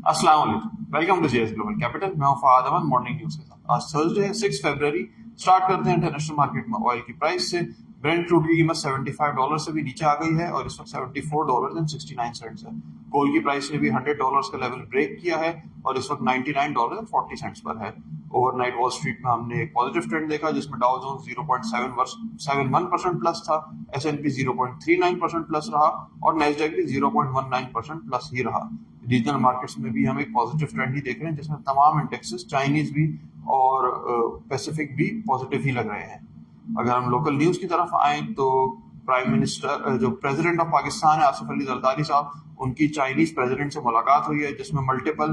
अस्सलाम वालेकुम, welcome to JS global capital. मैं हूं फहाद अहमद मॉर्निंग न्यूज के साथ। आज थर्सडे है 6 फरवरी। स्टार्ट करते हैं इंटरनेशनल मार्केट में ऑयल की प्राइस से। ब्रेंट क्रूड की कीमत $75 से भी नीचे आ गई है और इस वक्त $74.69 है। कोल की प्राइस ने भी $100 का लेवल ब्रेक किया है और इस वक्त $99.40 पर है। ओवरनाइट वॉल स्ट्रीट में हमने एक पॉजिटिव ट्रेंड देखा जिसमें डाउ जोन्स 0.71% प्लस था, S&P 0.39% प्लस रहा और नैस्डैक भी 0.19% प्लस ही रहा। रीजनल मार्केट्स में भी हम एक पॉजिटिव ट्रेंड ही देख रहे हैं जिसमें तमाम इंडेक्सेस चाइनीज भी और पैसिफिक भी पॉजिटिव ही लग रहे हैं। अगर हम लोकल न्यूज की तरफ आए तो प्राइम मिनिस्टर जो प्रेसिडेंट ऑफ पाकिस्तान है आसिफ अली जरदारी साहब, उनकी चाइनीज प्रेसिडेंट से मुलाकात हुई है जिसमें multiple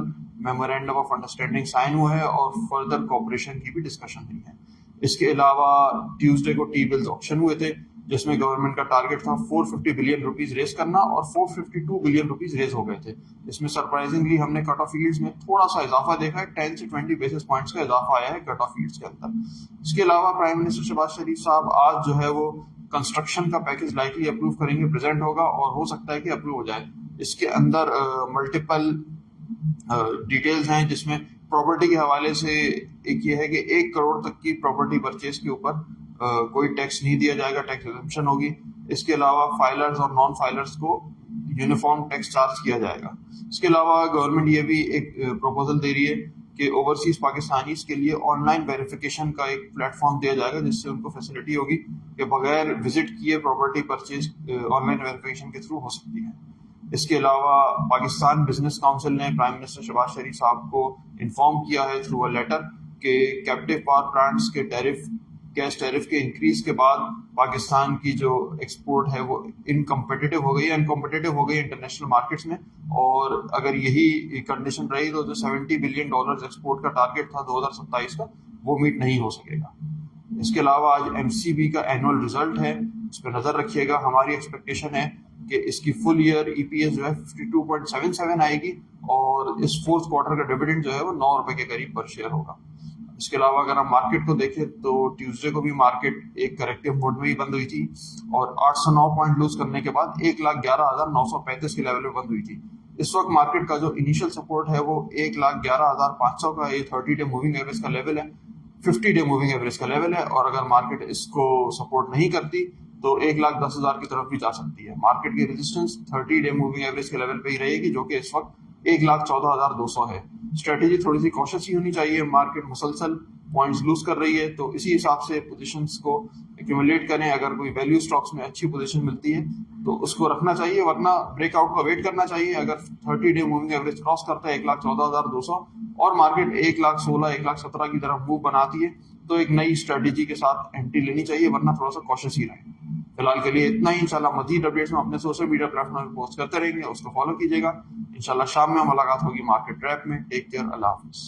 memorandum of understanding sign हुआ है और फर्दर कोऑपरेशन की भी डिस्कशन हुई है। इसके अलावा ट्यूसडे को टी बिल्स ऑप्शन हुए थे जिसमें गवर्नमेंट का टारगेट था 450 बिलियन रुपीस रेस करना और 452 बिलियन रुपीस रेस हो गए थे। इसमें सरप्राइजिंगली हमने कट ऑफ यील्ड्स में थोड़ा सा इजाफा देखा है, 10 से 20 बेसिस पॉइंट्स का इजाफा आया है कट ऑफ यील्ड्स के अंदर। इसके अलावा प्राइम मिनिस्टर शहबाज शरीफ साहब आज जो है वो कंस्ट्रक्शन का पैकेज लाइकली अप्रूव करेंगे, प्रेजेंट होगा और हो सकता है कि अप्रूव हो जाए। इसके अंदर मल्टीपल डिटेल्स हैं जिसमें प्रॉपर्टी के हवाले से एक ये है कि 1 करोड़ तक की प्रॉपर्टी परचेज के ऊपर कोई टैक्स नहीं दिया जाएगा, टैक्स एग्जेम्पशन होगी। इसके अलावा फाइलर्स और नॉन फाइलर्स को यूनिफॉर्म टैक्स चार्ज किया जाएगा। इसके अलावा गवर्नमेंट ये भी एक प्रपोजल दे रही है कि ओवरसीज पाकिस्तानीज के लिए ऑनलाइन वेरिफिकेशन का एक प्लेटफॉर्म दिया जाएगा जिससे उनको फैसिलिटी होगी कि बगैर विजिट किए प्रॉपर्टी परचेज ऑनलाइन वेरिफिकेशन के थ्रू हो सकती है। इसके अलावा पाकिस्तान बिजनेस काउंसिल ने प्राइम मिनिस्टर शहबाज शरीफ साहब को इन्फॉर्म किया है थ्रू अ लेटर कि कैप्टिव पावर प्लांट्स के गैस टैरिफ के इंक्रीज के बाद पाकिस्तान की जो एक्सपोर्ट है वो इनकम्पिटिटिव हो गई इंटरनेशनल मार्केट्स में, और अगर यही कंडीशन रही तो जो $70 बिलियन एक्सपोर्ट का टारगेट था 2027 का वो मीट नहीं हो सकेगा। इसके अलावा आज एमसीबी का एनुअल रिजल्ट है, उस पर नजर रखिएगा। हमारी एक्सपेक्टेशन है कि इसकी फुल ईयर ईपीएस जो है 52.77 आएगी और इस फोर्थ क्वार्टर का डिविडेंड जो है वो ₹9 के करीब पर शेयर होगा। इसके अलावा अगर हम मार्केट को देखें तो ट्यूसडे को भी मार्केट एक करेक्टिव मोड में ही बंद हुई थी और 809 पॉइंट लूज करने के बाद 1,11,935 के लेवल में बंद हुई थी। इस वक्त मार्केट का जो इनिशियल सपोर्ट है वो 1,11,500 का ये 30 डे मूविंग एवरेज का लेवल है, 50 डे मूविंग एवरेज का लेवल है, और अगर मार्केट इसको सपोर्ट नहीं करती तो 1,10,000 की तरफ भी जा सकती है। मार्केट की रेजिस्टेंस 30 डे मूविंग एवरेज के लेवल पे ही रहेगी जो कि इस वक्त 1,14,200 है। स्ट्रेटेजी थोड़ी सी कॉशियस ही होनी चाहिए। मार्केट मुसलसल पॉइंट्स लूज कर रही है तो इसी हिसाब से पोजीशंस को एक्यूमुलेट करें। अगर कोई वैल्यू स्टॉक्स में अच्छी पोजीशन मिलती है तो उसको रखना चाहिए, वरना ब्रेकआउट का वेट करना चाहिए। अगर 30 डे मूविंग एवरेज क्रॉस करता है 1,14,200 और मार्केट 1,16,000 1,17,000 की तरफ मूव बनाती है तो एक नई स्ट्रेटेजी के साथ एंट्री लेनी चाहिए, वरना थोड़ा सा कॉशियस ही रहे। फिलहाल के लिए इतना ही। इंशाल्लाह मजीद अपडेट्स हम अपने सोशल मीडिया प्लेटफॉर्म पर पोस्ट करते रहेंगे, उसको फॉलो कीजिएगा। इंशाल्लाह शाम में मुलाकात होगी मार्केट ट्रैप में। टेक केयर, अल्लाह हाफिज़।